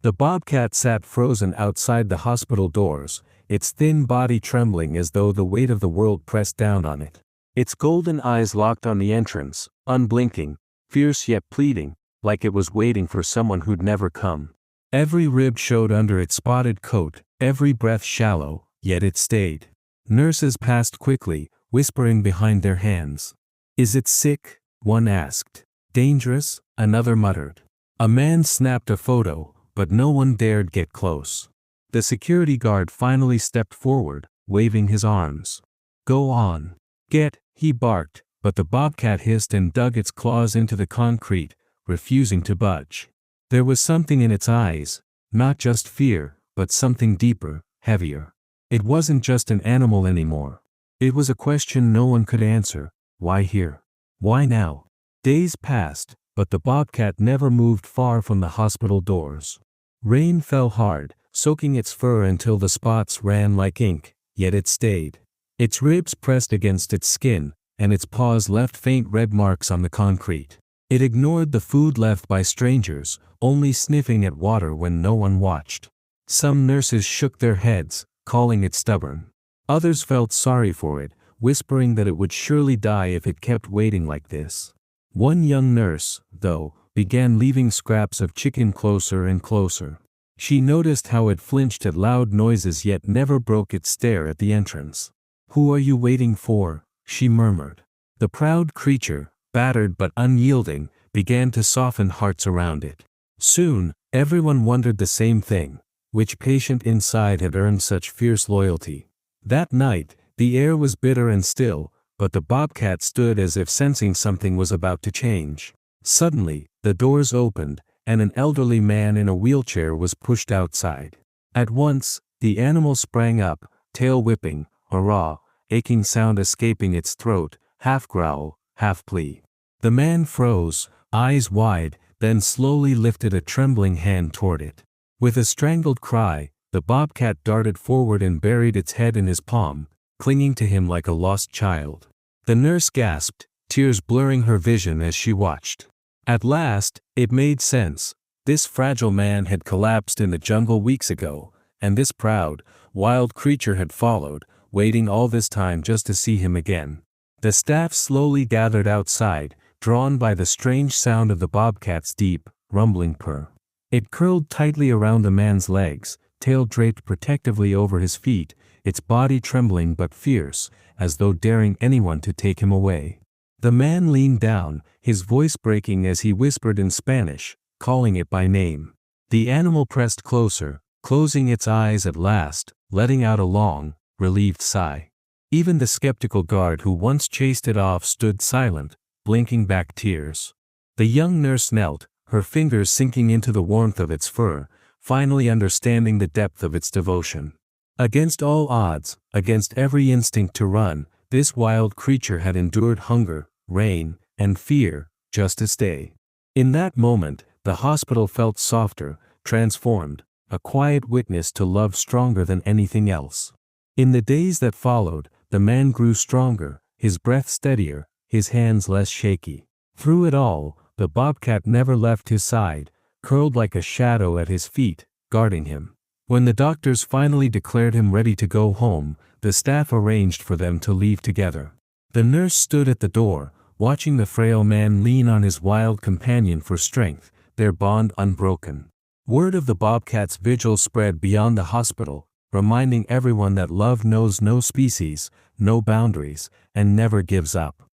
The bobcat sat frozen outside the hospital doors, its thin body trembling as though the weight of the world pressed down on it. Its golden eyes locked on the entrance, unblinking, fierce yet pleading, like it was waiting for someone who'd never come. Every rib showed under its spotted coat, every breath shallow, yet it stayed. Nurses passed quickly, whispering behind their hands. "Is it sick?" one asked. "Dangerous?" another muttered. A man snapped a photo, but no one dared get close. The security guard finally stepped forward, waving his arms. "Go on. Get," he barked, but the bobcat hissed and dug its claws into the concrete, refusing to budge. There was something in its eyes, not just fear, but something deeper, heavier. It wasn't just an animal anymore. It was a question no one could answer. Why here? Why now? Days passed, but the bobcat never moved far from the hospital doors. Rain fell hard, soaking its fur until the spots ran like ink, yet it stayed. Its ribs pressed against its skin, and its paws left faint red marks on the concrete. It ignored the food left by strangers, only sniffing at water when no one watched. Some nurses shook their heads, calling it stubborn. Others felt sorry for it, whispering that it would surely die if it kept waiting like this. One young nurse, though, began leaving scraps of chicken closer and closer. She noticed how it flinched at loud noises yet never broke its stare at the entrance. "Who are you waiting for?" she murmured. The proud creature, battered but unyielding, began to soften hearts around it. Soon, everyone wondered the same thing: which patient inside had earned such fierce loyalty? That night, the air was bitter and still, but the bobcat stood as if sensing something was about to change. Suddenly, the doors opened, and an elderly man in a wheelchair was pushed outside. At once, the animal sprang up, tail whipping, a raw, aching sound escaping its throat, half growl, half plea. The man froze, eyes wide, then slowly lifted a trembling hand toward it. With a strangled cry, the bobcat darted forward and buried its head in his palm, clinging to him like a lost child. The nurse gasped, tears blurring her vision as she watched. At last, it made sense. This fragile man had collapsed in the jungle weeks ago, and this proud, wild creature had followed, waiting all this time just to see him again. The staff slowly gathered outside, drawn by the strange sound of the bobcat's deep, rumbling purr. It curled tightly around the man's legs, tail draped protectively over his feet, its body trembling but fierce, as though daring anyone to take him away. The man leaned down, his voice breaking as he whispered in Spanish, calling it by name. The animal pressed closer, closing its eyes at last, letting out a long, relieved sigh. Even the skeptical guard who once chased it off stood silent, blinking back tears. The young nurse knelt, her fingers sinking into the warmth of its fur, finally understanding the depth of its devotion. Against all odds, against every instinct to run, this wild creature had endured hunger, rain, and fear, just to stay. In that moment, the hospital felt softer, transformed, a quiet witness to love stronger than anything else. In the days that followed, the man grew stronger, his breath steadier, his hands less shaky. Through it all, the bobcat never left his side, curled like a shadow at his feet, guarding him. When the doctors finally declared him ready to go home, the staff arranged for them to leave together. The nurse stood at the door, watching the frail man lean on his wild companion for strength, their bond unbroken. Word of the bobcat's vigil spread beyond the hospital, reminding everyone that love knows no species, no boundaries, and never gives up.